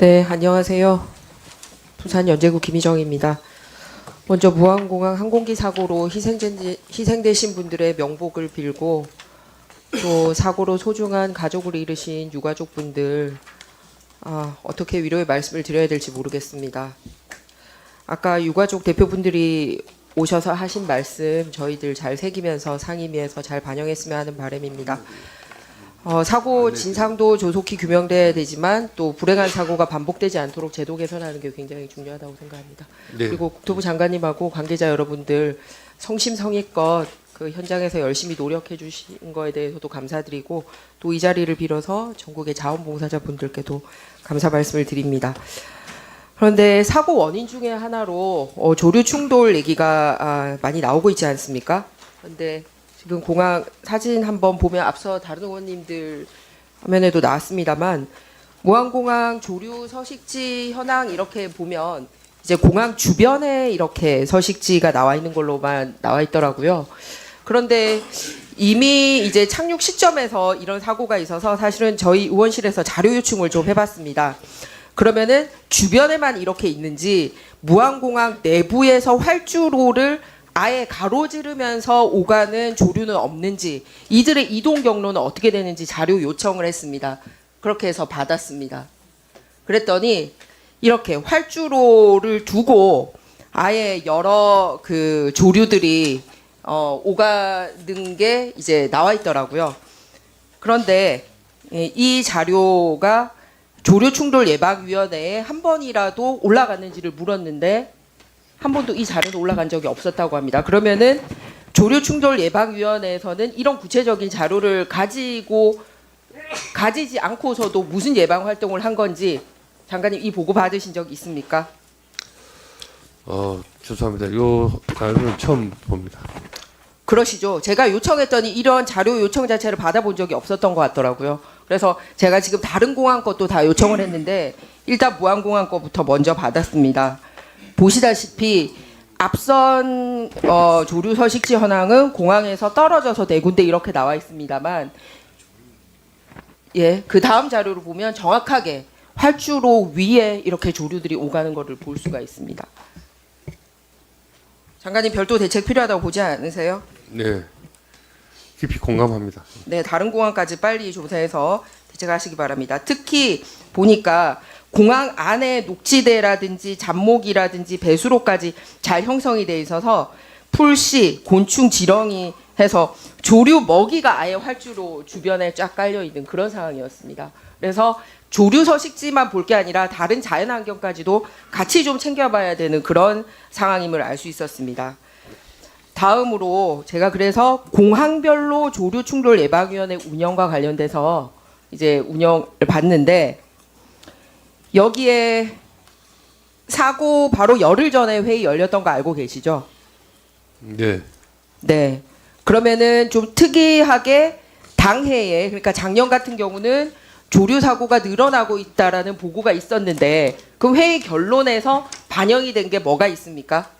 네, 안녕하세요. 부산 연제구 김희정입니다. 먼저 무안공항 항공기 사고로 희생되신 분들의 명복을 빌고 또 사고로 소중한 가족을 잃으신 유가족분들 어떻게 위로의 말씀을 드려야 될지 모르겠습니다. 아까 유가족 대표분들이 오셔서 하신 말씀 저희들 잘 새기면서 상임위에서 잘 반영했으면 하는 바람입니다. 사고 진상도 조속히 규명돼야 되지만 또 불행한 사고가 반복되지 않도록 제도 개선하는 게 굉장히 중요하다고 생각합니다. 네. 그리고 국토부 장관님하고 관계자 여러분들 성심성의껏 그 현장에서 열심히 노력해 주신 거에 대해서도 감사드리고 또 이 자리를 빌어서 전국의 자원봉사자분들께도 감사 말씀을 드립니다. 그런데 사고 원인 중에 하나로 조류 충돌 얘기가 많이 나오고 있지 않습니까? 그런데 지금 공항 사진 한번 보면 앞서 다른 의원님들 화면에도 나왔습니다만 무안공항 조류 서식지 현황 이렇게 보면 이제 공항 주변에 이렇게 서식지가 나와 있는 걸로만 나와 있더라고요. 그런데 이미 이제 착륙 시점에서 이런 사고가 있어서 사실은 저희 의원실에서 자료 요청을 좀 해봤습니다. 그러면은 주변에만 이렇게 있는지 무안공항 내부에서 활주로를 아예 가로지르면서 오가는 조류는 없는지 이들의 이동 경로는 어떻게 되는지 자료 요청을 했습니다. 그렇게 해서 받았습니다. 그랬더니 이렇게 활주로를 두고 아예 여러 그 조류들이 오가는 게 이제 나와 있더라고요. 그런데 이 자료가 조류충돌예방위원회에 한 번이라도 올라갔는지를 물었는데 한 번도 이 자료도 올라간 적이 없었다고 합니다. 그러면은 조류충돌예방위원회에서는 이런 구체적인 자료를 가지지 않고서도 무슨 예방 활동을 한 건지 장관님 이 보고 받으신 적 있습니까? 죄송합니다. 요 자료는 처음 봅니다. 그러시죠. 제가 요청했더니 이런 자료 요청 자체를 받아본 적이 없었던 것 같더라고요. 그래서 제가 지금 다른 공항 것도 다 요청을 했는데 일단 무안공항 거부터 먼저 받았습니다. 보시다시피 앞선 조류 서식지 현황은 공항에서 떨어져서 네 군데 이렇게 나와 있습니다만 그 다음 자료를 보면 정확하게 활주로 위에 이렇게 조류들이 오가는 것을 볼 수가 있습니다. 장관님 별도 대책 필요하다고 보지 않으세요? 네, 깊이 공감합니다. 네, 다른 공항까지 빨리 조사해서 대책하시기 바랍니다. 특히 보니까 공항 안에 녹지대라든지 잡목이라든지 배수로까지 잘 형성이 돼 있어서 풀씨, 곤충, 지렁이 해서 조류 먹이가 아예 활주로 주변에 쫙 깔려 있는 그런 상황이었습니다. 그래서 조류 서식지만 볼 게 아니라 다른 자연환경까지도 같이 좀 챙겨봐야 되는 그런 상황임을 알 수 있었습니다. 다음으로 제가 그래서 공항별로 조류 충돌 예방위원회 운영과 관련돼서 이제 운영을 봤는데 여기에 사고 바로 열흘 전에 회의 열렸던 거 알고 계시죠? 네. 네. 그러면은 좀 특이하게 당해에 그러니까 작년 같은 경우는 조류 사고가 늘어나고 있다라는 보고가 있었는데 그 회의 결론에서 반영이 된 게 뭐가 있습니까?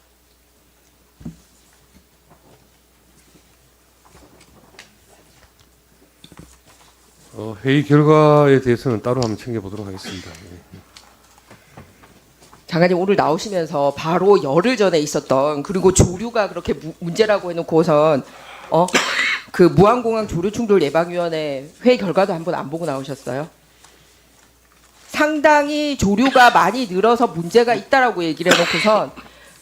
회의 결과에 대해서는 따로 한번 챙겨보도록 하겠습니다. 장관님 오늘 나오시면서 바로 열흘 전에 있었던 그리고 조류가 그렇게 문제라고 해놓고선 그 무안공항 조류충돌예방위원회 회의 결과도 한번 안 보고 나오셨어요? 상당히 조류가 많이 늘어서 문제가 있다라고 얘기를 해놓고선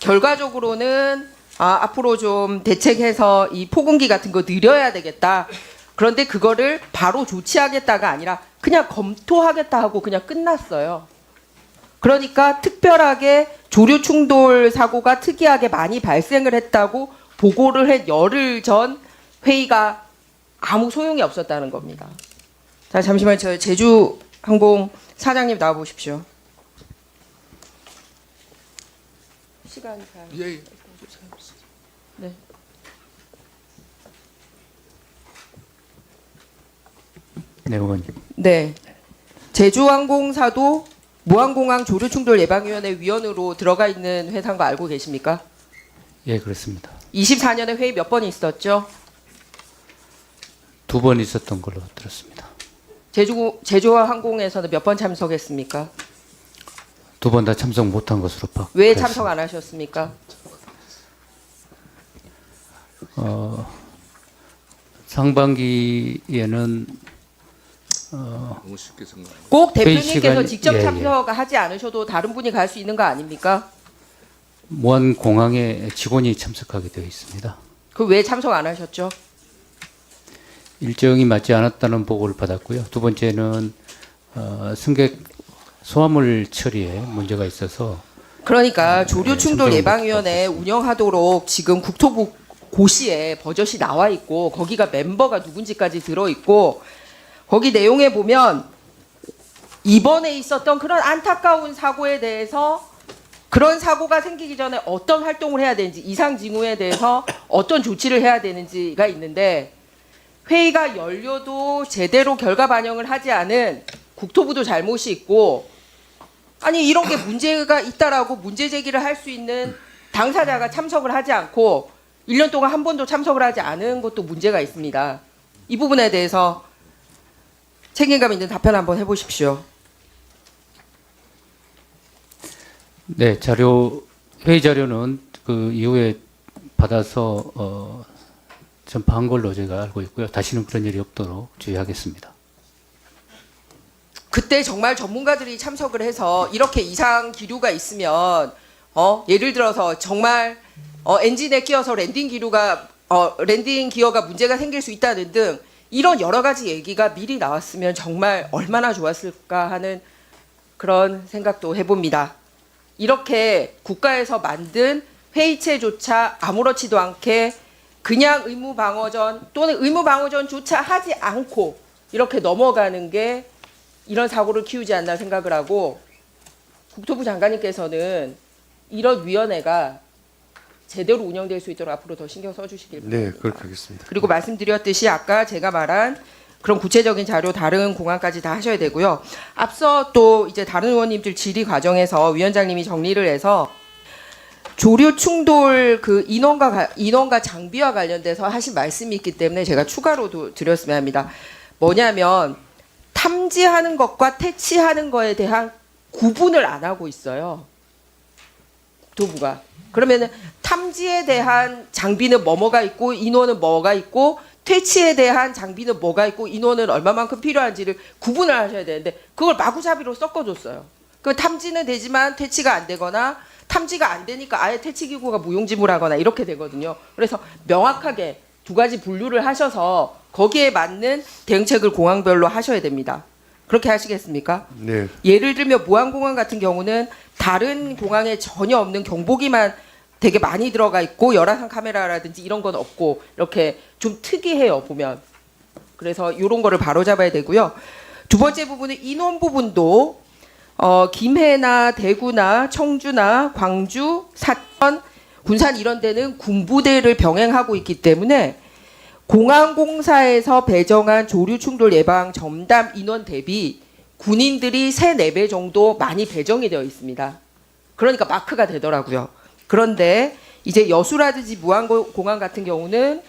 결과적으로는 앞으로 좀 대책해서 이 포근기 같은 거 늘려야 되겠다. 그런데 그거를 바로 조치하겠다가 아니라 그냥 검토하겠다 하고 그냥 끝났어요. 그러니까 특별하게 조류 충돌 사고가 특이하게 많이 발생을 했다고 보고를 한 열흘 전 회의가 아무 소용이 없었다는 겁니다. 자, 잠시만 저 제주항공 사장님 나와 보십시오. 시간이 잘. 예. 네. 네, 의원님. 네. 제주항공사도 무안공항 조류충돌예방위원회 위원으로 들어가 있는 회사인 거 알고 계십니까? 예, 그렇습니다. 24년에 회의 몇 번 있었죠? 2번 있었던 걸로 들었습니다. 제주항공에서는 몇 번 참석했습니까? 두 번 다 참석 못한 것으로 파악했습니다. 왜 참석 안 하셨습니까? 상반기에는 너무 쉽게 생각. 꼭 회의 대표님께서 시간이- 직접 예, 참석하지 않으셔도 다른 분이 갈 수 있는 거 아닙니까? 무안 공항에 직원이 참석하게 되어 있습니다. 그 왜 참석 안 하셨죠? 일정이 맞지 않았다는 보고를 받았고요. 두 번째는 승객 소화물 처리에 문제가 있어서 그러니까 조류 네, 충돌 참석을 예방위원회 운영하도록 지금 국토부 고시에 버젓이 나와 있고 거기가 멤버가 누군지까지 들어 있고 거기 내용에 보면 이번에 있었던 그런 안타까운 사고에 대해서 그런 사고가 생기기 전에 어떤 활동을 해야 되는지 이상 징후에 대해서 어떤 조치를 해야 되는지가 있는데 회의가 열려도 제대로 결과 반영을 하지 않은 국토부도 잘못이 있고 아니 이런 게 문제가 있다라고 문제 제기를 할 수 있는 당사자가 참석을 하지 않고 1년 동안 한 번도 참석을 하지 않은 것도 문제가 있습니다. 이 부분에 대해서 책임감 있는 답변 한번 해보십시오. 네, 회의 자료는 그 이후에 받아서 전파한 걸로 제가 알고 있고요. 다시는 그런 일이 없도록 주의하겠습니다. 그때 정말 전문가들이 참석을 해서 이렇게 이상 기류가 있으면 예를 들어서 정말 엔진에 끼어서 랜딩 기어가 문제가 생길 수 있다는 등 이런 여러 가지 얘기가 미리 나왔으면 정말 얼마나 좋았을까 하는 그런 생각도 해봅니다. 이렇게 국가에서 만든 회의체조차 아무렇지도 않게 그냥 의무방어전 또는 의무방어전조차 하지 않고 이렇게 넘어가는 게 이런 사고를 키우지 않나 생각을 하고 국토부 장관님께서는 이런 위원회가 제대로 운영될 수 있도록 앞으로 더 신경 써주시길 바랍니다. 네, 그렇게 하겠습니다. 그리고 말씀드렸듯이 아까 제가 말한 그런 구체적인 자료 다른 공항까지 다 하셔야 되고요. 앞서 또 이제 다른 의원님들 질의 과정에서 위원장님이 정리를 해서 조류 충돌 그 인원과 장비와 관련돼서 하신 말씀이 있기 때문에 제가 추가로도 드렸으면 합니다. 뭐냐면 탐지하는 것과 퇴치하는 거에 대한 구분을 안 하고 있어요. 국토부가. 그러면은 탐지에 대한 장비는 뭐가 있고 인원은 뭐가 있고 퇴치에 대한 장비는 뭐가 있고 인원은 얼마만큼 필요한지를 구분을 하셔야 되는데 그걸 마구잡이로 섞어줬어요. 그 탐지는 되지만 퇴치가 안 되거나 탐지가 안 되니까 아예 퇴치기구가 무용지물하거나 이렇게 되거든요. 그래서 명확하게 두 가지 분류를 하셔서 거기에 맞는 대응책을 공항별로 하셔야 됩니다. 그렇게 하시겠습니까? 네, 예를 들면 무안공항 같은 경우는 다른 공항에 전혀 없는 경보기만 되게 많이 들어가 있고 열화상 카메라라든지 이런 건 없고 이렇게 좀 특이해요 보면. 그래서 이런 거를 바로잡아야 되고요. 두 번째 부분은 인원 부분도 김해나 대구나 청주나 광주, 사천, 군산 이런 데는 군부대를 병행하고 있기 때문에 공항공사에서 배정한 조류 충돌 예방 전담 인원 대비 군인들이 3, 4배 정도 많이 배정이 되어 있습니다. 그러니까 마크가 되더라고요. 그런데 이제 여수라든지 무안공항 같은 경우는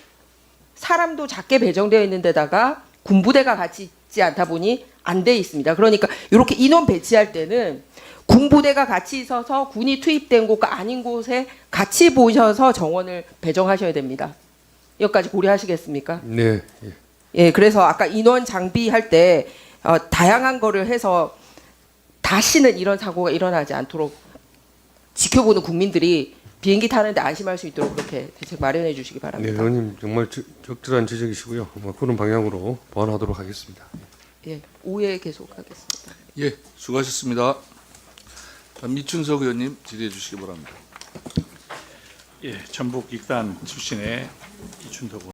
사람도 작게 배정되어 있는 데다가 군부대가 같이 있지 않다 보니 안 돼 있습니다. 그러니까 이렇게 인원 배치할 때는 군부대가 같이 있어서 군이 투입된 곳과 아닌 곳에 같이 보셔서 정원을 배정하셔야 됩니다. 여기까지 고려하시겠습니까? 네, 예. 예, 그래서 아까 인원 장비할 때 다양한 거를 해서 다시는 이런 사고가 일어나지 않도록 지켜보는 국민들이 비행기 타는데 안심할 수 있도록 그렇게 대책 마련해 주시기 네, 바랍니다. 의원님 정말 적절한 지적이시고요. 그런 방향으로 보완하도록 하겠습니다. 예, 오후에 계속하겠습니다. 예, 수고하셨습니다. 다음 이춘석 의원님 질의해 주시기 바랍니다. 예, 전북 익단 출신의 이춘덕